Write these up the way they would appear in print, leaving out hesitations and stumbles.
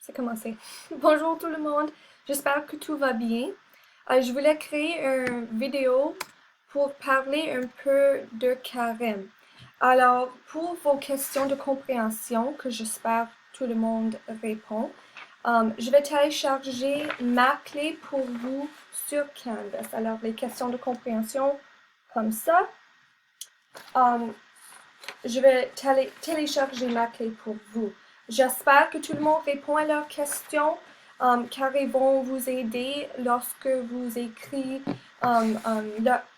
c'est commencé. Bonjour tout le monde, j'espère que tout va bien. Je voulais créer une vidéo pour parler un peu de carême. Alors, pour vos questions de compréhension, que j'espère tout le monde répond, je vais télécharger ma clé pour vous sur Canvas. Alors, les questions de compréhension comme ça. Je vais télécharger ma clé pour vous. J'espère que tout le monde répond à leurs questions, car ils vont vous aider lorsque vous écrivez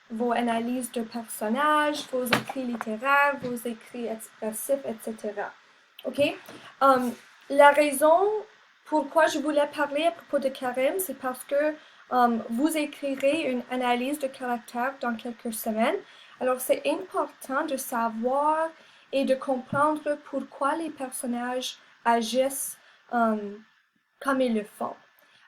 vos analyses de personnages, vos écrits littéraires, vos écrits expressifs, etc. OK? La raison pourquoi je voulais parler à propos de carême, c'est parce que vous écrirez une analyse de caractère dans quelques semaines. Alors, c'est important de savoir et de comprendre pourquoi les personnages agissent comme ils le font.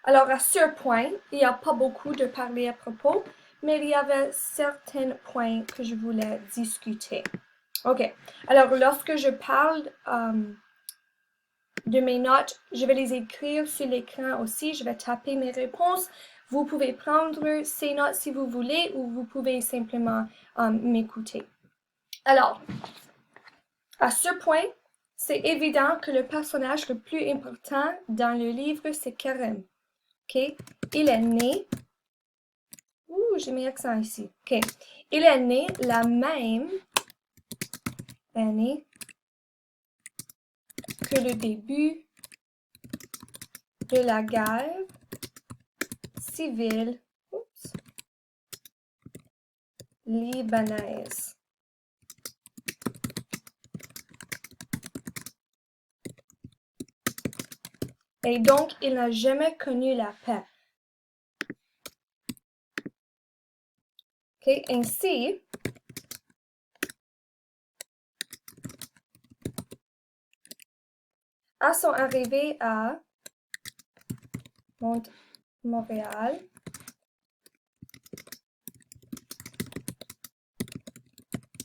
Alors, à ce point, il n'y a pas beaucoup de parler à propos, mais il y avait certains points que je voulais discuter. OK. Alors, lorsque je parle de mes notes, je vais les écrire sur l'écran aussi. Je vais taper mes réponses. Vous pouvez prendre ces notes si vous voulez ou vous pouvez simplement m'écouter. Alors, à ce point, c'est évident que le personnage le plus important dans le livre, c'est Carême. OK? Il est né... j'ai mis accent ici. OK. Il est né la même année que le début de la guerre civile libanaise. Et donc, il n'a jamais connu la paix. Okay? Ainsi, à son arrivée à Montréal,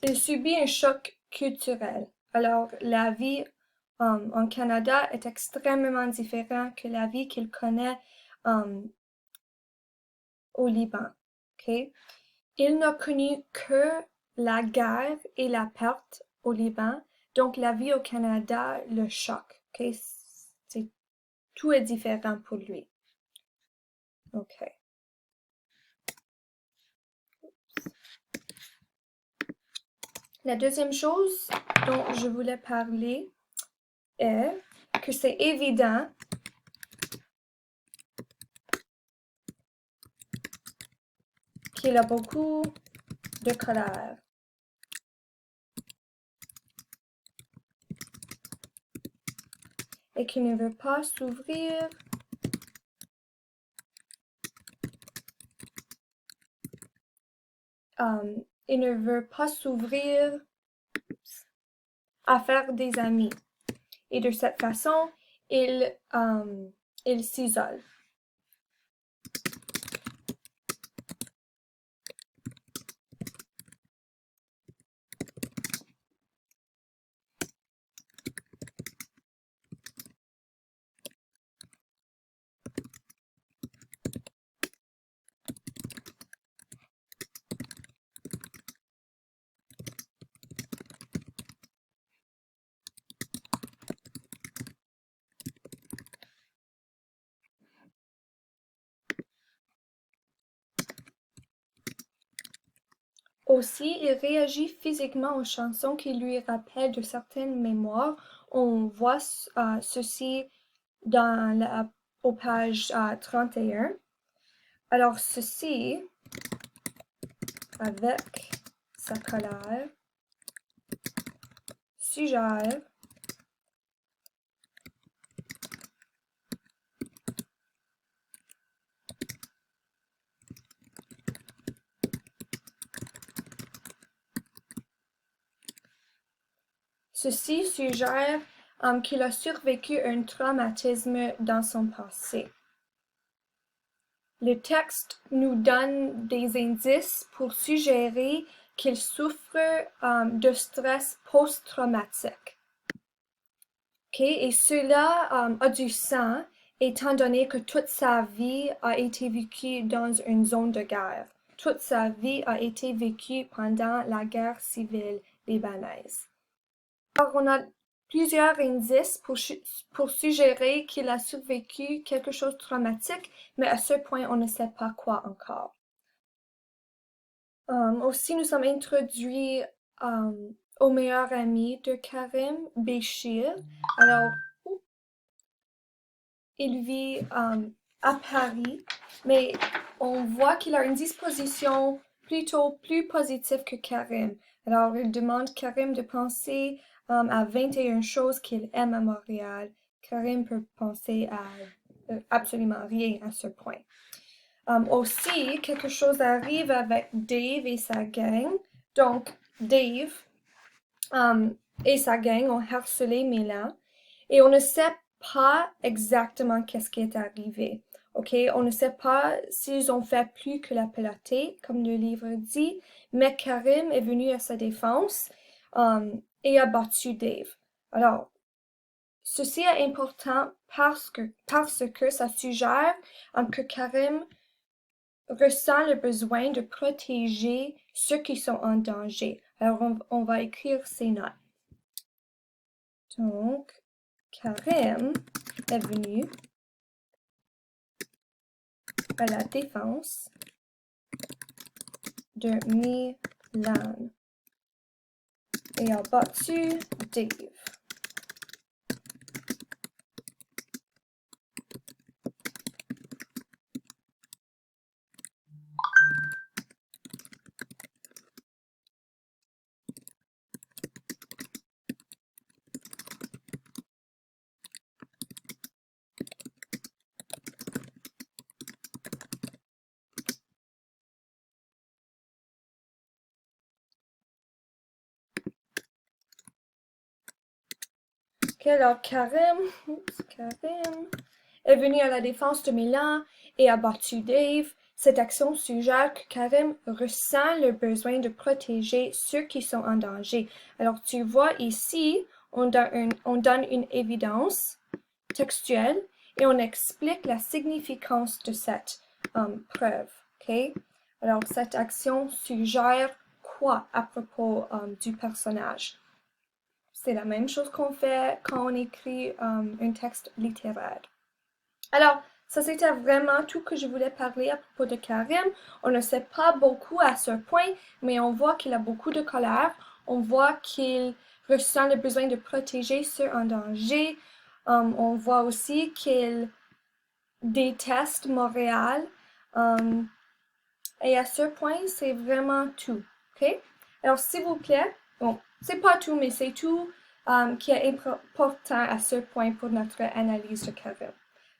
il subit un choc culturel. Alors, la vie en Canada est extrêmement différente que la vie qu'il connaît au Liban. Okay? Il n'a connu que la guerre et la perte au Liban, donc la vie au Canada le choque. Okay? Tout est différent pour lui. OK. La deuxième chose dont je voulais parler est que c'est évident qu'il a beaucoup de colère. Et qu'il ne veut pas s'ouvrir il ne veut pas s'ouvrir à faire des amis. Et de cette façon, il s'isole. Aussi, il réagit physiquement aux chansons qui lui rappellent de certaines mémoires. On voit ceci aux pages 31. Alors, ceci, avec sa colère, suggère Ceci suggère qu'il a survécu un traumatisme dans son passé. Le texte nous donne des indices pour suggérer qu'il souffre de stress post-traumatique. OK? Et cela a du sens, étant donné que toute sa vie a été vécue dans une zone de guerre. Toute sa vie a été vécue pendant la guerre civile libanaise. Alors, on a plusieurs indices pour suggérer qu'il a survécu quelque chose de traumatique, mais à ce point, on ne sait pas quoi encore. Aussi, nous sommes introduits au meilleur ami de Karim, Béchir. Alors, il vit à Paris, mais on voit qu'il a une disposition plutôt plus positive que Karim. Alors, il demande Karim de penser à 21 choses qu'il aime à Montréal. Karim peut penser à absolument rien à ce point. Aussi, quelque chose arrive avec Dave et sa gang. Donc, Dave et sa gang ont harcelé Milan et on ne sait pas exactement qu'est-ce qui est arrivé. OK? On ne sait pas s'ils ont fait plus que la peloter, comme le livre dit, mais Karim est venu à sa défense et a battu Dave. Alors, ceci est important parce que ça suggère que Karim ressent le besoin de protéger ceux qui sont en danger. Alors, on va écrire ces notes. Donc, Karim est venu à la défense de Milan et a battu Dave. Ok, alors Karim est venu à la défense de Milan et a battu Dave. Cette action suggère que Karim ressent le besoin de protéger ceux qui sont en danger. Alors tu vois ici, on donne une évidence textuelle et on explique la significance de cette preuve. Okay? Alors cette action suggère quoi à propos du personnage? C'est la même chose qu'on fait quand on écrit un texte littéraire. Alors, ça c'était vraiment tout que je voulais parler à propos de Karim. On ne sait pas beaucoup à ce point, mais on voit qu'il a beaucoup de colère. On voit qu'il ressent le besoin de protéger ceux en danger. On voit aussi qu'il déteste Montréal. Et à ce point, c'est vraiment tout. OK? Alors, s'il vous plaît, bon, c'est pas tout, mais c'est tout qui est important à ce point pour notre analyse de Karim.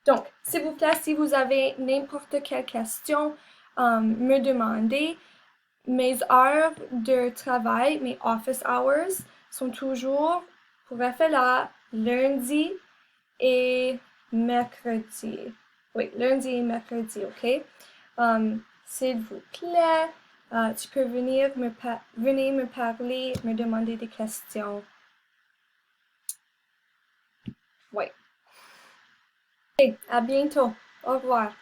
Donc, s'il vous plaît, si vous avez n'importe quelle question, me demandez. Mes heures de travail, mes office hours, sont toujours pour FLA lundi et mercredi. Oui, lundi et mercredi, OK? S'il vous plaît, tu peux venir me parler, me demander des questions. Oui. Et à bientôt. Au revoir.